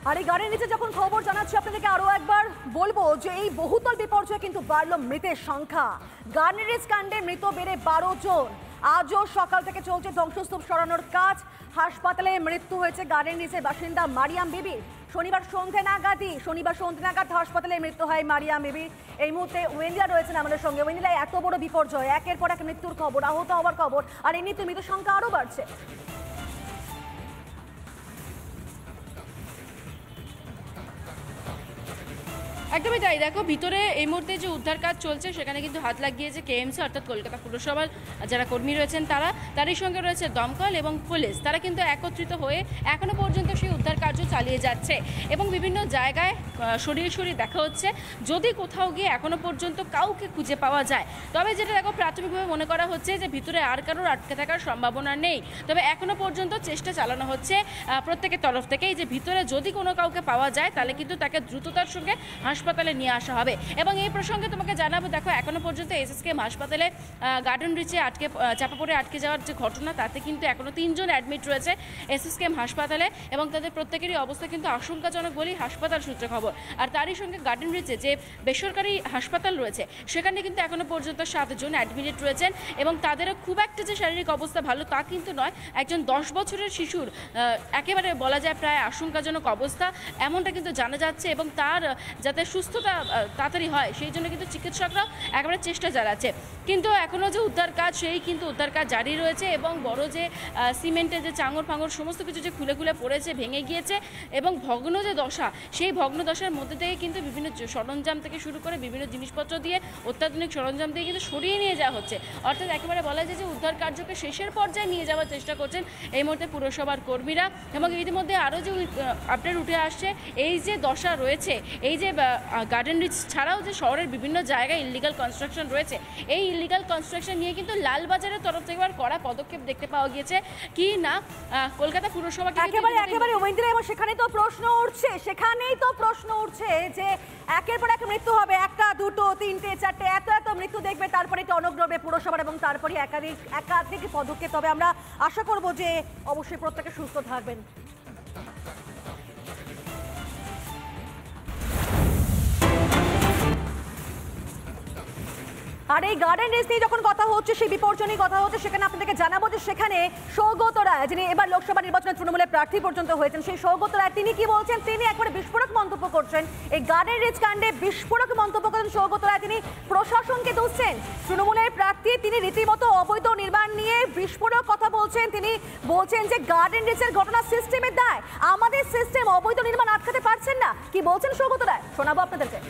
আর এই গাড়ির নিচে যখন খবর জানাচ্ছি আপনাদেরকে আরো একবার বলবো যে এই বহুতল বিপর্যয়ে কিন্তু বাড়লো মৃতের সংখ্যা। গার্নিরিজ কাণ্ডে মৃত বেড়ে 12 জন। আজও সকাল থেকে চলছে ধ্বংসস্তূপ সরানোর কাজ। হাসপাতালে মৃত্যু হয়েছে গাড়ির নিচের বাসিন্দা মারিয়াম বিবি। শনিবার সন্ধ্যে নাগাদ হাসপাতালে মৃত্যু হয় মারিয়াম বিবি। এই মুহূর্তে ওয়েন্দিলা রয়েছেন আমাদের সঙ্গে। ওয়েন্দিলা, এত বড় বিপর্যয়, একের পর এক মৃত্যুর খবর, আহত হওয়ার খবর, আর এমনিতে মৃত সংখ্যা আরো বাড়ছে। একদমই তাই। দেখো, ভিতরে এই মুহূর্তে যে উদ্ধার কাজ চলছে সেখানে কিন্তু হাত লাগিয়েছে কেএমসি অর্থাৎ কলকাতা পুরসভার যারা কর্মী রয়েছেন তারই সঙ্গে রয়েছে দমকল এবং পুলিশ। তারা কিন্তু একত্রিত হয়ে এখনো পর্যন্ত সেই উদ্ধার কার্য চালিয়ে যাচ্ছে এবং বিভিন্ন জায়গায় সরিয়ে দেখা হচ্ছে যদি কোথাও গিয়ে এখনো পর্যন্ত কাউকে খুঁজে পাওয়া যায়। তবে যেটা দেখো, প্রাথমিকভাবে মনে করা হচ্ছে যে ভিতরে আর কারোর আটকে থাকার সম্ভাবনা নেই। তবে এখনো পর্যন্ত চেষ্টা চালানো হচ্ছে প্রত্যেকের তরফ থেকেই যে ভিতরে যদি কোনো কাউকে পাওয়া যায় তাহলে কিন্তু তাকে দ্রুততার সঙ্গে হাসপাতালে নিয়ে আসা হবে। এবং এই প্রসঙ্গে তোমাকে জানাবো, দেখো এখনো পর্যন্ত এসএসকেএম হাসপাতালে গার্ডেন রিচে চাপা পড়ে আটকে যাওয়ার যে ঘটনা, তাতে কিন্তু এখনো 3 জন অ্যাডমিট রয়েছে এসএসকেএম হাসপাতালে এবং তাদের প্রত্যেকেরই অবস্থা কিন্তু আশঙ্কাজনক বলেই হাসপাতাল সূত্রে খবর। আর তারই সঙ্গে গার্ডেন রিচে যে বেসরকারি হাসপাতাল রয়েছে সেখানে কিন্তু এখনো পর্যন্ত 7 জন অ্যাডমিট রয়েছেন এবং তাদেরও খুব একটা যে শারীরিক অবস্থা ভালো তা কিন্তু নয়। একজন 10 বছরের শিশুর একেবারে বলা যায় প্রায় আশঙ্কাজনক অবস্থা, এমনটা কিন্তু জানা যাচ্ছে এবং তার যাতে সুস্থতা তাড়াতাড়ি হয় সেই জন্য কিন্তু চিকিৎসকরাও একেবারে চেষ্টা চালাচ্ছে। কিন্তু এখনও যে উদ্ধার কাজ, সেই কিন্তু উদ্ধার কাজ জারি রয়েছে এবং বড় যে সিমেন্টের যে চাঙর ফাঙর সমস্ত কিছু যে খুলে পড়েছে, ভেঙে গিয়েছে এবং ভগ্ন যে দশা, সেই ভগ্ন দশার মধ্যে থেকে কিন্তু বিভিন্ন সরঞ্জাম থেকে শুরু করে বিভিন্ন জিনিসপত্র দিয়ে, অত্যাধুনিক সরঞ্জাম দিয়ে কিন্তু সরিয়ে নিয়ে যাওয়া হচ্ছে। অর্থাৎ একেবারে বলা যায় যে উদ্ধার কার্যকে শেষের পর্যায়ে নিয়ে যাওয়ার চেষ্টা করছেন এই মুহূর্তে পুরসভার কর্মীরা। এবং ইতিমধ্যে আরও যে আপডেট উঠে আসছে, এই যে দশা রয়েছে, এই যে গার্ডেন রিচ ছাড়াও যে শহরের বিভিন্ন জায়গায় ইলিগাল কনস্ট্রাকশন রয়েছে, এই ইলিগাল কনস্ট্রাকশন নিয়ে কিন্তু লালবাজারের তরফ থেকে কড়া পদক্ষেপ দেখতে পাওয়া গিয়েছে কি না কলকাতা পুরসভা একেবারে ওয়েন্দিলা। এবং সেখানেই তো প্রশ্ন উঠছে যে একের পর এক মৃত্যু হবে, 1, 2, 3, 4 এত মৃত্যু দেখবে, তারপরে এটা অনগ্রবে পুরসভার এবং তারপরে একাধিক পদক্ষেপ। তবে আমরা আশা করব যে অবশ্যই প্রত্যেকে সুস্থ থাকবেন। আর এই গার্ডেন রিচ নিয়ে যখন কথা হচ্ছে, সেই বিপর্যয় নিয়ে কথা হচ্ছে, সেখানে আপনাদেরকে জানাবো যে সেখানে সৌগত রায়, যিনি এবার লোকসভা নির্বাচনে তৃণমূলের প্রার্থী পর্যন্ত হয়েছেন, সেই সৌগত রায় তিনি কি বলছেন, তিনি একবারে বিস্ফোরক মন্তব্য করছেন। এই গার্ডেন রিচ কাণ্ডে বিস্ফোরক মন্তব্য করেন সৌগত রায়। তিনি প্রশাসনকে দুষছেন, তৃণমূলের প্রার্থী তিনি রীতিমতো অবৈধ নির্মাণ নিয়ে বিস্ফোরক কথা বলছেন। তিনি বলছেন যে গার্ডেন রিচের ঘটনা সিস্টেমের দায়, আমাদের সিস্টেম অবৈধ নির্মাণ আটকাতে পারছেন না। কি বলছেন সৌগত রায়, শোনাবো আপনাদেরকে।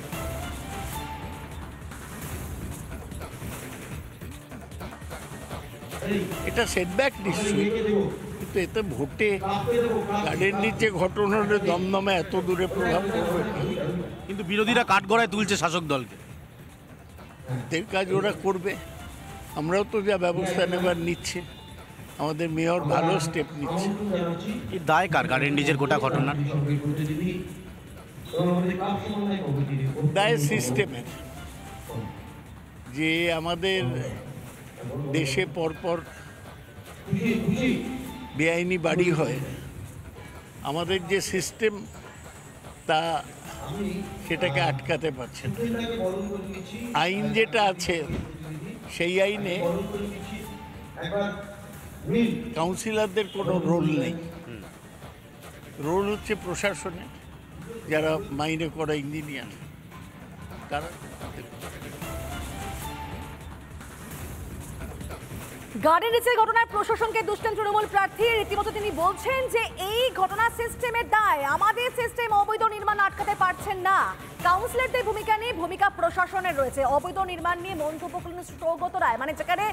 এটা সেটব্যাক নিশ্চয়ই, কিন্তু এতে ভোটে গার্ডেন নিচে ঘটনার দমদমে এত দূরে প্রভাব পড়বে। কিন্তু বিরোধীরা কাঠগড়ায় তুলছে শাসক দলকে। এদের কাজ ওরা করবে, আমরাও তো যা ব্যবস্থা নেবার নিচ্ছে, আমাদের মেয়র ভালো স্টেপ নিচ্ছে। এই দায় কার গার্ডেন রিচের গোটা ঘটনার? দায় সিস্টেমের। যে আমাদের দেশে পরপর বেআইনি বাড়ি হয়, আমাদের যে সিস্টেম তা সেটাকে আটকাতে পারছে না। আইন যেটা আছে সেই আইনে কাউন্সিলরদের কোনো রোল নেই। রোল হচ্ছে প্রশাসনের, যারা মাইনে করা ইঞ্জিনিয়ার তারা। গার্ডেন রিচের ঘটনায় প্রশাসনকে দুষছেন তৃণমূল প্রার্থী। রীতিমতো তিনি বলছেন যে এই ঘটনা সিস্টেমের দায়, আমাদের সিস্টেম অবৈধ নির্মাণ আটকাতে পারছেন না। কাউন্সিলরদের ভূমিকা নিয়ে ভূমিকা প্রশাসনের রয়েছে। অবৈধ নির্মাণ নিয়ে মন্তব্য করলেন সৌগত রায়। মানে যেখানে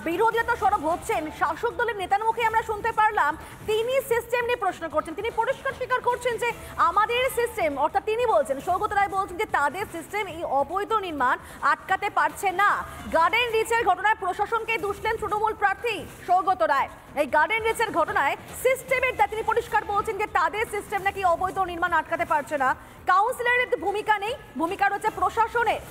বিরোধীরা সরব হচ্ছেন, শাসক দলের নেতার মুখে আমরা শুনতে পারলাম তিনি সিস্টেম নিয়ে প্রশ্ন করছেন। তিনি পরিষ্কার স্বীকার করছেন যে আমাদের সিস্টেম, অর্থাৎ তিনি বলছেন, সৌগত রায় বলছেন যে তাদের সিস্টেম এই অবৈধ নির্মাণ আটকাতে পারছে না। গার্ডেন রিচের ঘটনায় প্রশাসনকে দুষলেন তৃণমূল প্রার্থী সৌগত রায়। এই গার্ডেন রিচের ঘটনায় সিস্টেমের দায়, তিনি পরিষ্কার বলছেন যে তাদের সিস্টেম নাকি অবৈধ নির্মাণ আটকাতে পারছে না। কাউন্সিলরের ভূমিকা ভূমিকা নেই, ভূমিকা রয়েছে প্রশাসনের।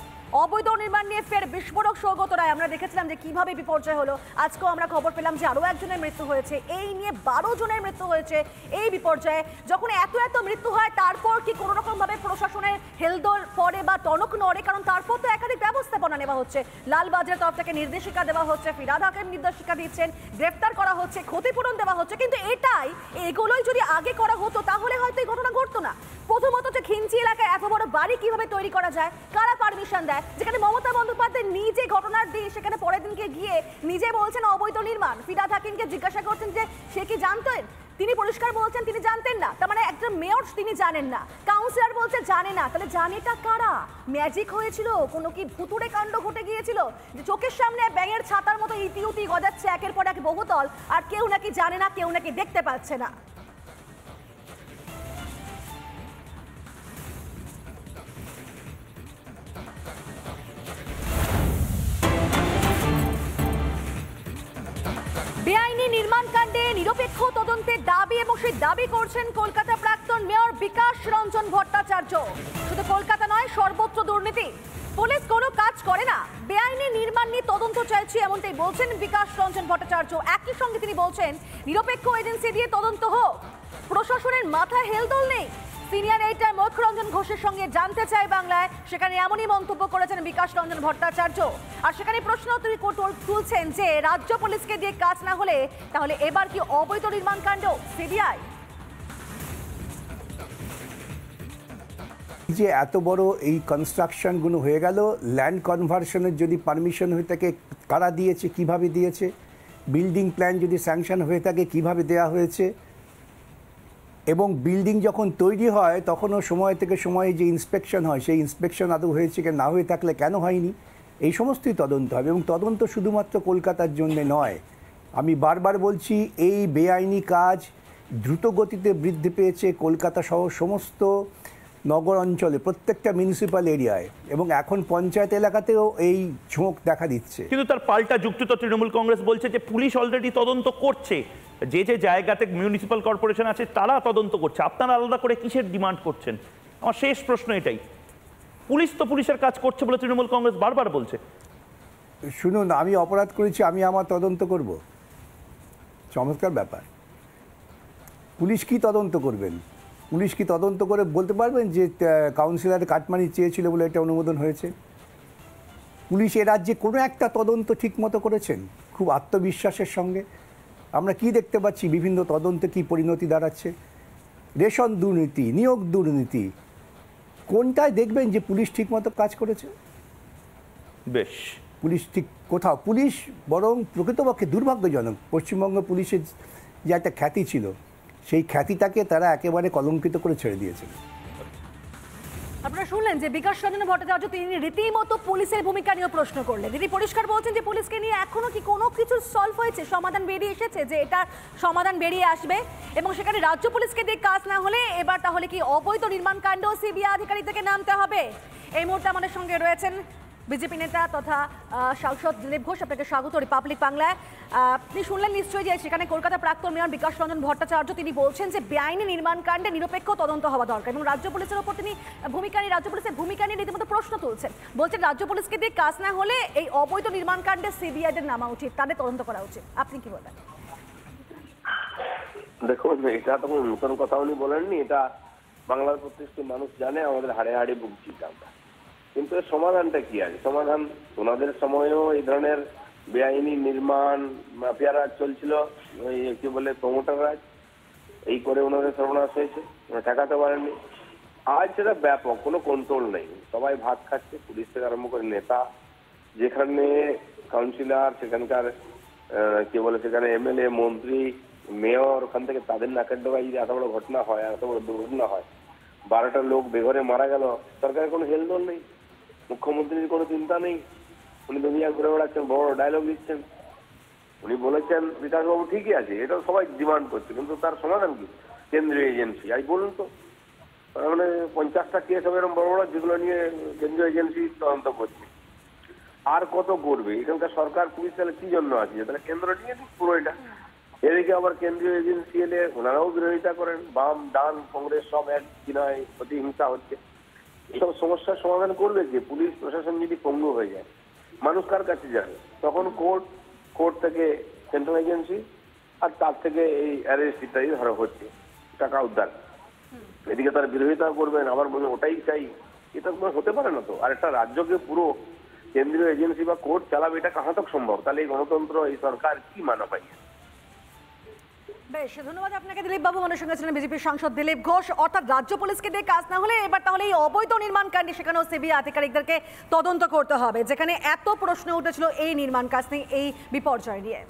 অবৈধ নির্মাণ নিয়ে ফের বিস্ফোরক সৌগত রায়। আমরা দেখেছিলাম যে কিভাবে বিপর্যয় হলো, আজকেও আমরা খবর পেলাম যে আরও একজনের মৃত্যু হয়েছে। এই নিয়ে 12 জনের মৃত্যু হয়েছে এই বিপর্যয়ে। যখন এত মৃত্যু হয় তারপর কি কোনো রকম ভাবে প্রশাসনের হেলদোল পড়ে বা টনক নড়ে? কারণ তারপর তো একাধিক ব্যবস্থাপনা নেওয়া হচ্ছে, লালবাজারের তরফ থেকে নির্দেশিকা দেওয়া হচ্ছে, ফিরহাদ হাকিম নির্দেশিকা দিচ্ছেন, গ্রেফতার করা হচ্ছে, ক্ষতিপূরণ দেওয়া হচ্ছে। কিন্তু এগুলোই যদি আগে করা হতো তাহলে হয়তো এই ঘটনা ঘটতো না। প্রথমত যে খিঞ্চি এলাকায় এত বড় বাড়ি কিভাবে তৈরি করা যায়, কারা পারমিশন দেয়? যেখানে মমতা বন্দ্যোপাধ্যায় নিজে ঘটনার দিন সেখানে পরের দিনকে গিয়ে নিজে বলছেন অবৈধ নির্মাণ। ফিরহাদ হাকিমকে জিজ্ঞাসা করছেন যে সে কি জানতেন, তিনি পরিষ্কার বলছেন তিনি জানতেন না। তার মানে একজন মেয়র তিনি জানেন না, কাউন্সিলর বলছে জানে না। তাহলে জানেটা কারা? ম্যাজিক হয়েছিল? কোনো কি ভুতুড়ে কাণ্ড ঘটে গিয়েছিল যে চোখের সামনে ব্যাঙের ছাতার মতো ইতিউতি গজাচ্ছে একের পর এক বহুতল, আর কেউ নাকি জানে না, কেউ নাকি দেখতে পাচ্ছে না? বেআইনি নির্মাণ কাণ্ডে নিরপেক্ষ তদন্তের দাবি, এবং সেই দাবি করছেন কলকাতা প্রাক্তন মেয়র বিকাশ রঞ্জন ভট্টাচার্য। শুধু কলকাতা নয়, সর্বত্র দুর্নীতি, পুলিশ কোনো কাজ করে না, বেআইনি নির্মাণ নিয়ে তদন্ত চাইছে, এমনটাই বলছেন বিকাশ রঞ্জন ভট্টাচার্য। একই সঙ্গে তিনি বলছেন নিরপেক্ষ এজেন্সি দিয়ে তদন্ত হোক, প্রশাসনের মাথায় হেলদোল নেই। সিনিয়র এডিটর ময়ূখ রঞ্জন ঘোষের সঙ্গে জানতে চাই বাংলায়, সেখানে এমনই মন্তব্য করেছেন বিকাশ রঞ্জন ভট্টাচার্য। আর সেখানে প্রশ্ন তুলছেন যে রাজ্য পুলিশকে দিয়ে কাজ না হলে তাহলে এবার কি অবৈধ নির্মাণ কাণ্ড সিবিআই? যে এত বড় এই কনস্ট্রাকশনগুলো হয়ে গেল, ল্যান্ড কনভার্সনের যদি পারমিশন হয়ে থাকে কারা দিয়েছে, কিভাবে দিয়েছে, বিল্ডিং প্ল্যান যদি স্যাংশন হয়ে থাকে কিভাবে দেয়া হয়েছে, এবং বিল্ডিং যখন তৈরি হয় তখনও সময় থেকে সময়ে যে ইন্সপেকশন হয় সেই ইন্সপেকশন আদৌ হয়েছে কি না হয়ে থাকলে কেন হয়নি, এই সমস্তই তদন্ত হবে। এবং তদন্ত শুধুমাত্র কলকাতার জন্যে নয়, আমি বারবার বলছি এই বেআইনি কাজ দ্রুত গতিতে বৃদ্ধি পেয়েছে কলকাতা সহ সমস্ত নগর অঞ্চলে, প্রত্যেকটা মিউনিসিপ্যাল এরিয়ায়, এবং এখন পঞ্চায়েত এলাকাতেও এই ঝোঁক দেখা দিচ্ছে। কিন্তু তার পাল্টা যুক্তি তো তৃণমূল কংগ্রেস বলছে যে পুলিশ অলরেডি তদন্ত করছে, যে যে জায়গাতে মিউনিসিপ্যাল কর্পোরেশন আছে তারা তদন্ত করছে, আপনারা আলাদা করে কিসের ডিমান্ড করছেন? আমার শেষ প্রশ্ন এটাই, পুলিশ তো পুলিশের কাজ করছে বলে তৃণমূল কংগ্রেস বারবার বলছে। শুনুন, আমি অপরাধ করেছি, আমি আমার তদন্ত করব? চমৎকার ব্যাপার। পুলিশ কি তদন্ত করবেন? পুলিশ কি তদন্ত করে বলতে পারবেন যে কাউন্সিলর কাটমানি চেয়েছিল বলে এটা অনুমোদন হয়েছে? পুলিশ এ রাজ্যে কোনো একটা তদন্ত ঠিকমতো করেছেন খুব আত্মবিশ্বাসের সঙ্গে? আমরা কি দেখতে পাচ্ছি বিভিন্ন তদন্তে কি পরিণতি দাঁড়াচ্ছে? রেশন দুর্নীতি, নিয়োগ দুর্নীতি, কোনটায় দেখবেন যে পুলিশ ঠিকমতো কাজ করেছে? বেশ, পুলিশ ঠিক কোথাও, পুলিশ বরং প্রকৃতপক্ষে দুর্ভাগ্যজনক, পশ্চিমবঙ্গ পুলিশের যে একটা খ্যাতি ছিল সেই খ্যাতিটাকে তারা একেবারে কলঙ্কিত করে ছেড়ে দিয়েছেন। আপনারা শুনলেন যে বিকাশ রঞ্জন ভট্টাচার্য তিনি রীতিমতো পুলিশের ভূমিকা নিয়ে প্রশ্ন করলেন। তিনি পরিষ্কার বলছেন যে পুলিশকে নিয়ে এখনো কি কোনো কিছু সলভ হয়েছে, সমাধান বেরিয়ে এসেছে, যে এটা সমাধান বেরিয়ে আসবে, এবং সেখানে রাজ্য পুলিশকে দিয়ে কাজ না হলে এবার তাহলে কি অবৈধ নির্মাণ কাণ্ড সিবিআই আধিকারিকদেরকে নামতে হবে? এই মুহূর্তে আমাদের সঙ্গে রয়েছেন বিজেপি নেতা তথা সাংসদ দিলীপ ঘোষ। আপনাকে স্বাগত রিপাবলিক বাংলায়। আপনি শুনলেন নিশ্চয়ই যে সেখানে কলকাতা প্রাক্তন মেয়র বিকাশ রঞ্জন ভট্টাচার্য তিনি বলছেন যে বেআইনি নির্মাণ কাণ্ডে নিরপেক্ষ তদন্ত হওয়া দরকার, এবং রাজ্য পুলিশের ওপর তিনি রাজ্য পুলিশের ভূমিকা নিয়ে রীতিমতো প্রশ্ন তুলছেন। বলছেন রাজ্য পুলিশকে দিয়ে কাজ না হলে এই অবৈধ নির্মাণ কাণ্ডে সিবিআইদের নামা উচিত, তাদের তদন্ত করা উচিত। আপনি কি বলেন? দেখুন, এটা তো কোনো নতুন কথা উনি বলেননি, এটা বাংলার প্রত্যেকটি মানুষ জানে, আমাদের হাড়ে হাড়ে ভুগছি আমরা। কিন্তু এর সমাধানটা কি আছে? সমাধান ওনাদের সময়েও এই ধরনের বেআইনি নির্মাণ মাফিয়া রাজ চলছিল, ওই কি বলে প্রমোটার রাজ, এই করে ওনাদের সর্বনাশ হয়েছে, ঠেকাতে পারেননি। আজ সেটা ব্যাপক, কোনো কন্ট্রোল নেই, সবাই ভাত খাচ্ছে, পুলিশ থেকে আরম্ভ করে নেতা, যেখানে কাউন্সিলর, সেখানকার কি বলে সেখানে এমএলএ, মন্ত্রী, মেয়র, ওখান থেকে তাদের নাকের ডগায় যদি এত বড় ঘটনা হয়, এত বড় দুর্ঘটনা হয়, 12টা লোক বেঘরে মারা গেল, সরকারের কোনো হেলদোল নেই, মুখ্যমন্ত্রীর কোনো চিন্তা নেই, উনি দুনিয়া ঘুরে বেড়াচ্ছেন, বড় ডায়লগ দিচ্ছেন। উনি বলেছেন বিকাশবাবু ঠিকই আছে, এটা সবাই ডিমান্ড করছে, কিন্তু তার সমাধান কি? কেন্দ্রীয় এজেন্সি। আজ বলুন তো, মানে 50টা কেস হবে এরকম বড় বড়, যেগুলো নিয়ে কেন্দ্রীয় এজেন্সি তদন্ত করছে। আর কত করবে? এখানকার সরকার পুলিশ তাহলে কি জন্য আছে? তাহলে কেন্দ্র নিয়ে দিক পুরো এটা। এদিকে আবার কেন্দ্রীয় এজেন্সি এলে ওনারাও বিরোধিতা করেন, বাম ডান কংগ্রেস সব এক কিনায় প্রতিহিংসা হচ্ছে। এইসব সমস্যার সমাধান করবে যে পুলিশ প্রশাসন যদি পঙ্গু হয়ে যায় মানুষ কার কাছে যাবে? তখন কোর্ট থেকে সেন্ট্রাল এজেন্সি, আর তার থেকে এই অ্যারেস্ট ইত্যাদি ধরা হচ্ছে, টাকা উদ্ধার। এদিকে তারা বিরোধিতা করবেন, আবার বলবেন ওটাই চাই, এটা কোনো হতে পারে না তো। আর একটা রাজ্যকে পুরো কেন্দ্রীয় এজেন্সি বা কোর্ট চালাবে, এটা কাহাতক সম্ভব? তাহলে এই গণতন্ত্র, এই সরকার কি মানা পাই? বেশ, ধন্যবাদ আপনাকে দিলীপ বাবু। আমাদের সঙ্গে ছিলেন বিজেপির সাংসদ দিলীপ ঘোষ। অর্থাৎ রাজ্য পুলিশকে দিয়ে কাজ না হলে এবার তাহলে এই অবৈধ নির্মাণ কাণ্ডে সেখানেও সিবিআই আধিকারিকদেরকে তদন্ত করতে হবে, যেখানে এত প্রশ্ন উঠেছিল এই নির্মাণ কাজ নিয়ে, এই বিপর্যয় নিয়ে।